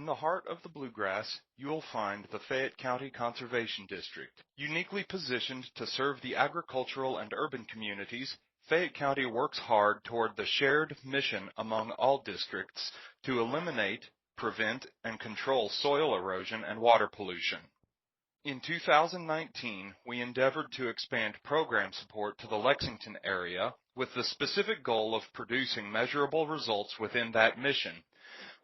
In the heart of the Bluegrass, you will find the Fayette County Conservation District. Uniquely positioned to serve the agricultural and urban communities, Fayette County works hard toward the shared mission among all districts to eliminate, prevent, and control soil erosion and water pollution. In 2019, we endeavored to expand program support to the Lexington area with the specific goal of producing measurable results within that mission.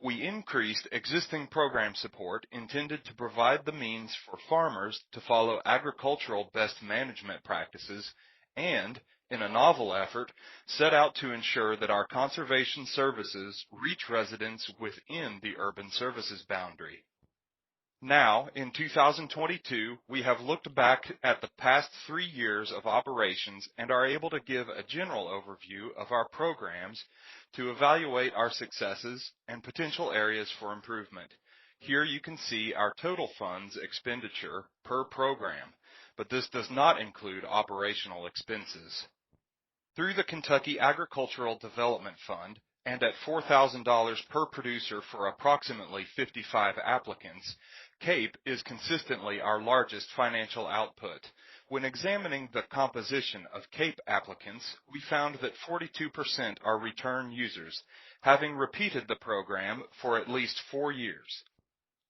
We increased existing program support intended to provide the means for farmers to follow agricultural best management practices and, in a novel effort, set out to ensure that our conservation services reach residents within the urban services boundary. Now, in 2022, we have looked back at the past 3 years of operations and are able to give a general overview of our programs to evaluate our successes and potential areas for improvement. Here you can see our total funds expenditure per program, but this does not include operational expenses. Through the Kentucky Agricultural Development Fund, and at $4,000 per producer for approximately 55 applicants, CAPE is consistently our largest financial output. When examining the composition of CAPE applicants, we found that 42% are return users, having repeated the program for at least 4 years.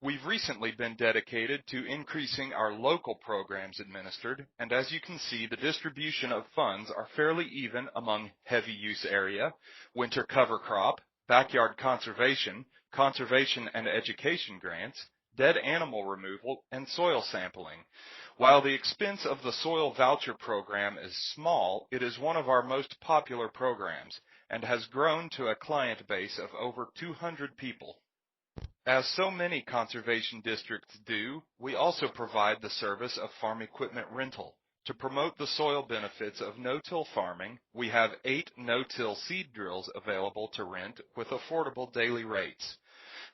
We've recently been dedicated to increasing our local programs administered, and as you can see, the distribution of funds are fairly even among heavy use area, winter cover crop, backyard conservation, conservation and education grants, dead animal removal, and soil sampling. While the expense of the soil voucher program is small, it is one of our most popular programs and has grown to a client base of over 200 people. As so many conservation districts do, we also provide the service of farm equipment rental. To promote the soil benefits of no-till farming, we have 8 no-till seed drills available to rent with affordable daily rates.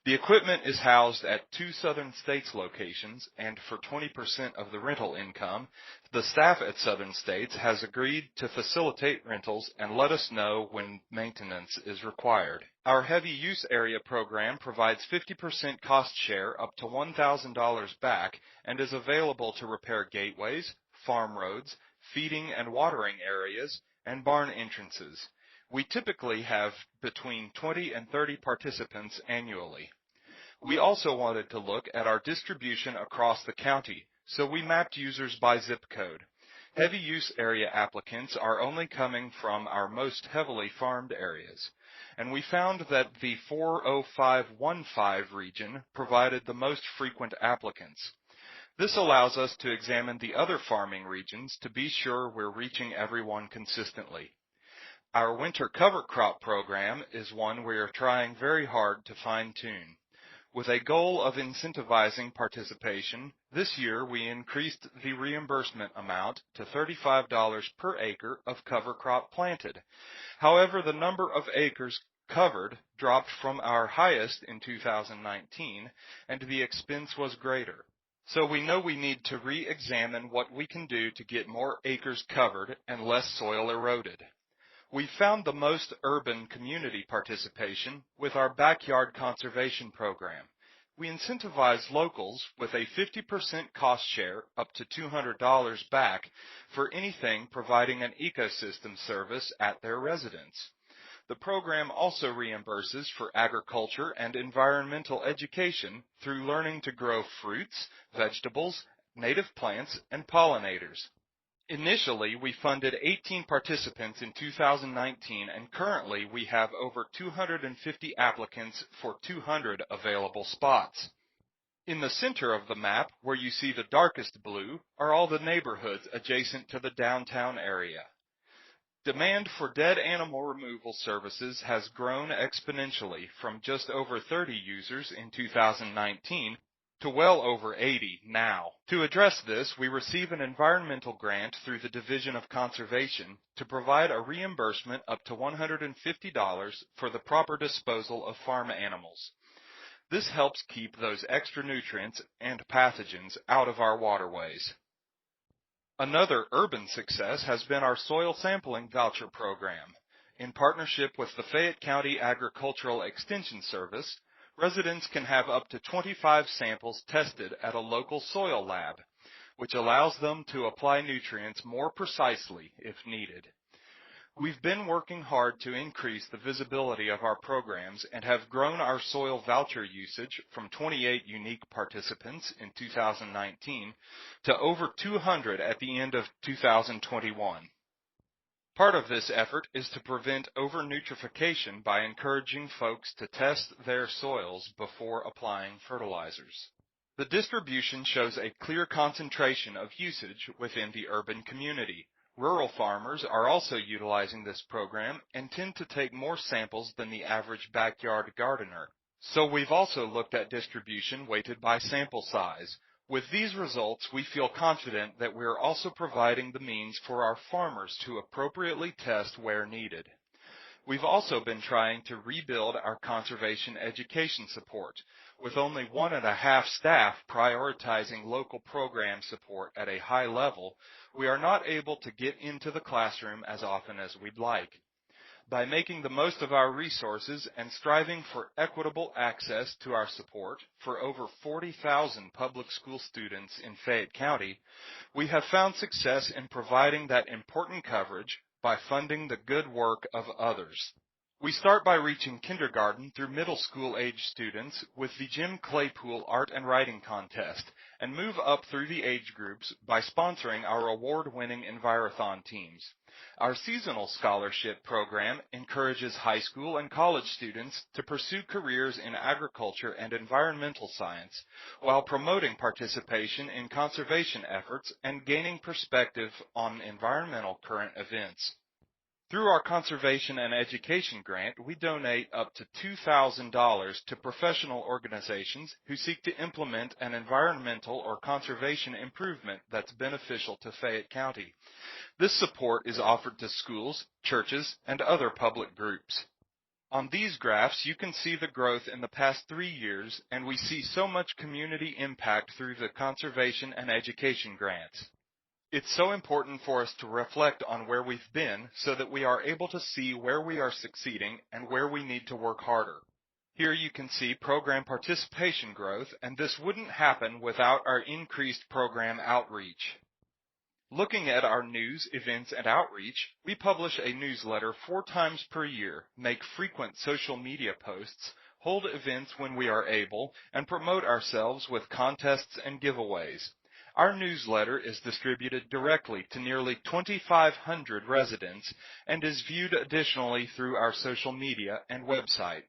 The equipment is housed at 2 Southern States locations, and for 20% of the rental income, the staff at Southern States has agreed to facilitate rentals and let us know when maintenance is required. Our heavy use area program provides 50% cost share up to $1,000 back and is available to repair gateways, farm roads, feeding and watering areas, and barn entrances. We typically have between 20 and 30 participants annually. We also wanted to look at our distribution across the county, so we mapped users by zip code. Heavy use area applicants are only coming from our most heavily farmed areas, and we found that the 40515 region provided the most frequent applicants. This allows us to examine the other farming regions to be sure we're reaching everyone consistently. Our winter cover crop program is one we are trying very hard to fine-tune. With a goal of incentivizing participation, this year we increased the reimbursement amount to $35 per acre of cover crop planted. However, the number of acres covered dropped from our highest in 2019, and the expense was greater. So we know we need to re-examine what we can do to get more acres covered and less soil eroded. We found the most urban community participation with our backyard conservation program. We incentivize locals with a 50% cost share up to $200 back for anything providing an ecosystem service at their residence. The program also reimburses for agriculture and environmental education through learning to grow fruits, vegetables, native plants, and pollinators. Initially, we funded 18 participants in 2019, and currently we have over 250 applicants for 200 available spots. In the center of the map, where you see the darkest blue, are all the neighborhoods adjacent to the downtown area. Demand for dead animal removal services has grown exponentially from just over 30 users in 2019 to well over 80 now. To address this, we receive an environmental grant through the Division of Conservation to provide a reimbursement up to $150 for the proper disposal of farm animals. This helps keep those extra nutrients and pathogens out of our waterways. Another urban success has been our soil sampling voucher program. In partnership with the Fayette County Agricultural Extension Service, Residents can have up to 25 samples tested at a local soil lab, which allows them to apply nutrients more precisely if needed. We've been working hard to increase the visibility of our programs and have grown our soil voucher usage from 28 unique participants in 2019 to over 200 at the end of 2021. Part of this effort is to prevent over-nutrification by encouraging folks to test their soils before applying fertilizers. The distribution shows a clear concentration of usage within the urban community. Rural farmers are also utilizing this program and tend to take more samples than the average backyard gardener. So we've also looked at distribution weighted by sample size. With these results, we feel confident that we are also providing the means for our farmers to appropriately test where needed. We've also been trying to rebuild our conservation education support. With only 1.5 staff prioritizing local program support at a high level, we are not able to get into the classroom as often as we'd like. By making the most of our resources and striving for equitable access to our support for over 40,000 public school students in Fayette County, we have found success in providing that important coverage by funding the good work of others. We start by reaching kindergarten through middle school age students with the Jim Claypool Art and Writing Contest and move up through the age groups by sponsoring our award-winning Envirothon teams. Our seasonal scholarship program encourages high school and college students to pursue careers in agriculture and environmental science while promoting participation in conservation efforts and gaining perspective on environmental current events. Through our Conservation and Education Grant, we donate up to $2,000 to professional organizations who seek to implement an environmental or conservation improvement that's beneficial to Fayette County. This support is offered to schools, churches, and other public groups. On these graphs, you can see the growth in the past 3 years, and we see so much community impact through the Conservation and Education Grants. It's so important for us to reflect on where we've been so that we are able to see where we are succeeding and where we need to work harder. Here you can see program participation growth, and this wouldn't happen without our increased program outreach. Looking at our news, events, and outreach, we publish a newsletter 4 times per year, make frequent social media posts, hold events when we are able, and promote ourselves with contests and giveaways. Our newsletter is distributed directly to nearly 2,500 residents and is viewed additionally through our social media and website.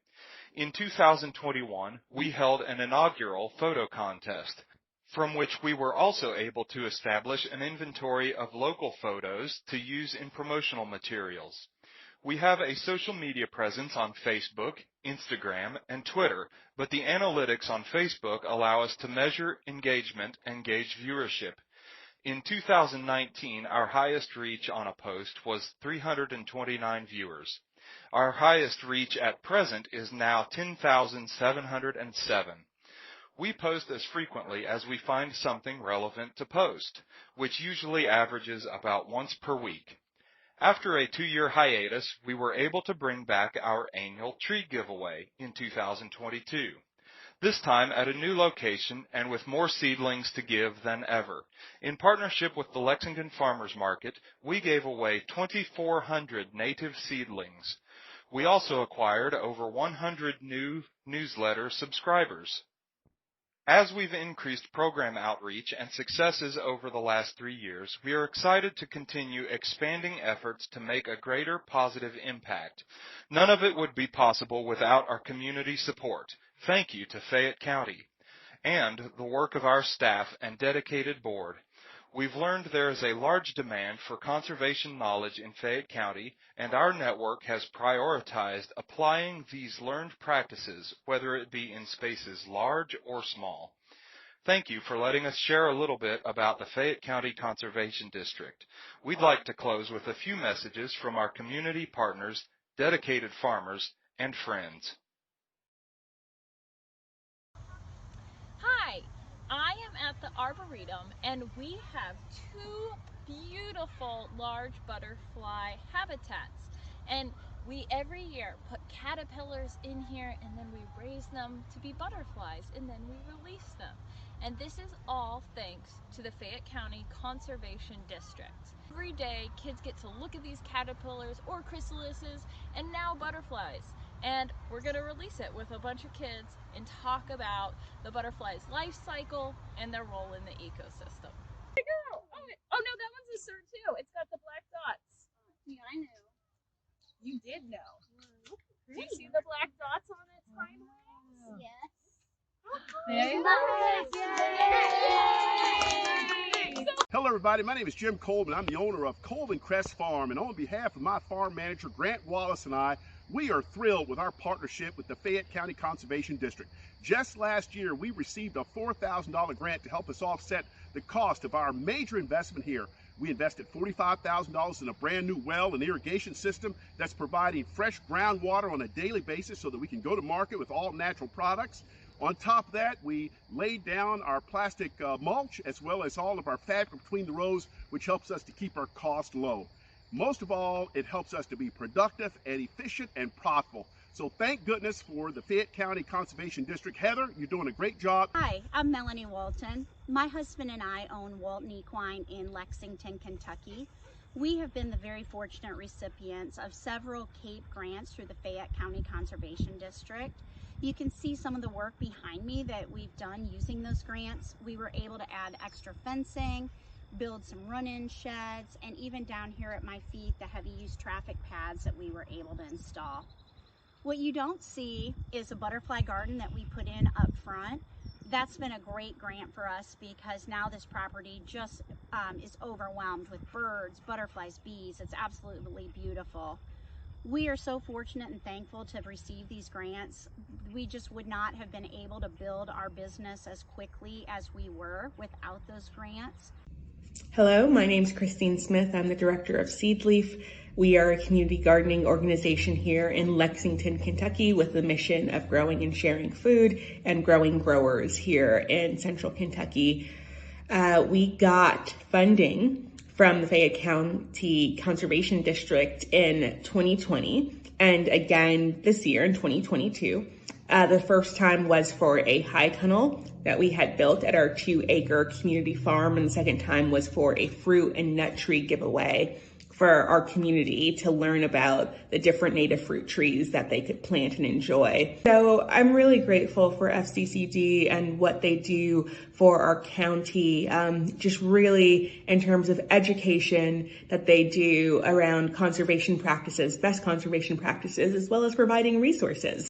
In 2021, we held an inaugural photo contest, from which we were also able to establish an inventory of local photos to use in promotional materials. We have a social media presence on Facebook, Instagram, and Twitter, but the analytics on Facebook allow us to measure engagement and gauge viewership. In 2019, our highest reach on a post was 329 viewers. Our highest reach at present is now 10,707. We post as frequently as we find something relevant to post, which usually averages about once per week. After a 2-year hiatus, we were able to bring back our annual tree giveaway in 2022, this time at a new location and with more seedlings to give than ever. In partnership with the Lexington Farmers Market, we gave away 2,400 native seedlings. We also acquired over 100 new newsletter subscribers. As we've increased program outreach and successes over the last 3 years, we are excited to continue expanding efforts to make a greater positive impact. None of it would be possible without our community support. Thank you to Fayette County and the work of our staff and dedicated board. We've learned there is a large demand for conservation knowledge in Fayette County, and our network has prioritized applying these learned practices, whether it be in spaces large or small. Thank you for letting us share a little bit about the Fayette County Conservation District. We'd like to close with a few messages from our community partners, dedicated farmers, and friends. Hi, I am at the Arboretum and we have 2 beautiful large butterfly habitats, and We every year put caterpillars in here, and then we raise them to be butterflies, and then we release them. And this is all thanks to the Fayette County Conservation District. Every day, kids get to look at these caterpillars or chrysalises and now butterflies. And we're going to release it with a bunch of kids and talk about the butterfly's life cycle and their role in the ecosystem. Oh no, that one's a sir too. It's got the black dots. Yeah, I knew. You did know. Do you see the black dots on its hind wings? Yes. Hello everybody, my name is Jim Colvin. I'm the owner of Colvin Crest Farm, and on behalf of my farm manager Grant Wallace and I, we are thrilled with our partnership with the Fayette County Conservation District. Just last year we received a $4,000 grant to help us offset the cost of our major investment here. We invested $45,000 in a brand new well and irrigation system that's providing fresh groundwater on a daily basis so that we can go to market with all natural products. On top of that, we laid down our plastic mulch as well as all of our fabric between the rows, which helps us to keep our costs low. Most of all, it helps us to be productive and efficient and profitable. So thank goodness for the Fayette County Conservation District. Heather, you're doing a great job. Hi, I'm Melanie Walton. My husband and I own Walton Equine in Lexington, Kentucky. We have been the very fortunate recipients of several CAPE grants through the Fayette County Conservation District. You can see some of the work behind me that we've done using those grants. We were able to add extra fencing, build some run-in sheds, and even down here at my feet, the heavy-use traffic pads that we were able to install. What you don't see is a butterfly garden that we put in up front. That's been a great grant for us because now this property just is overwhelmed with birds, butterflies, bees. It's absolutely beautiful. We are so fortunate and thankful to have received these grants. We just would not have been able to build our business as quickly as we were without those grants. Hello, my name is Christine Smith. I'm the director of Seedleaf. We are a community gardening organization here in Lexington, Kentucky, with the mission of growing and sharing food and growing growers here in central Kentucky. We got funding from the Fayette County Conservation District in 2020 and again this year in 2022. The first time was for a high tunnel that we had built at our 2-acre community farm, and the second time was for a fruit and nut tree giveaway for our community to learn about the different native fruit trees that they could plant and enjoy. So I'm really grateful for FCCD and what they do for our county, just really in terms of education that they do around conservation practices, best conservation practices, as well as providing resources.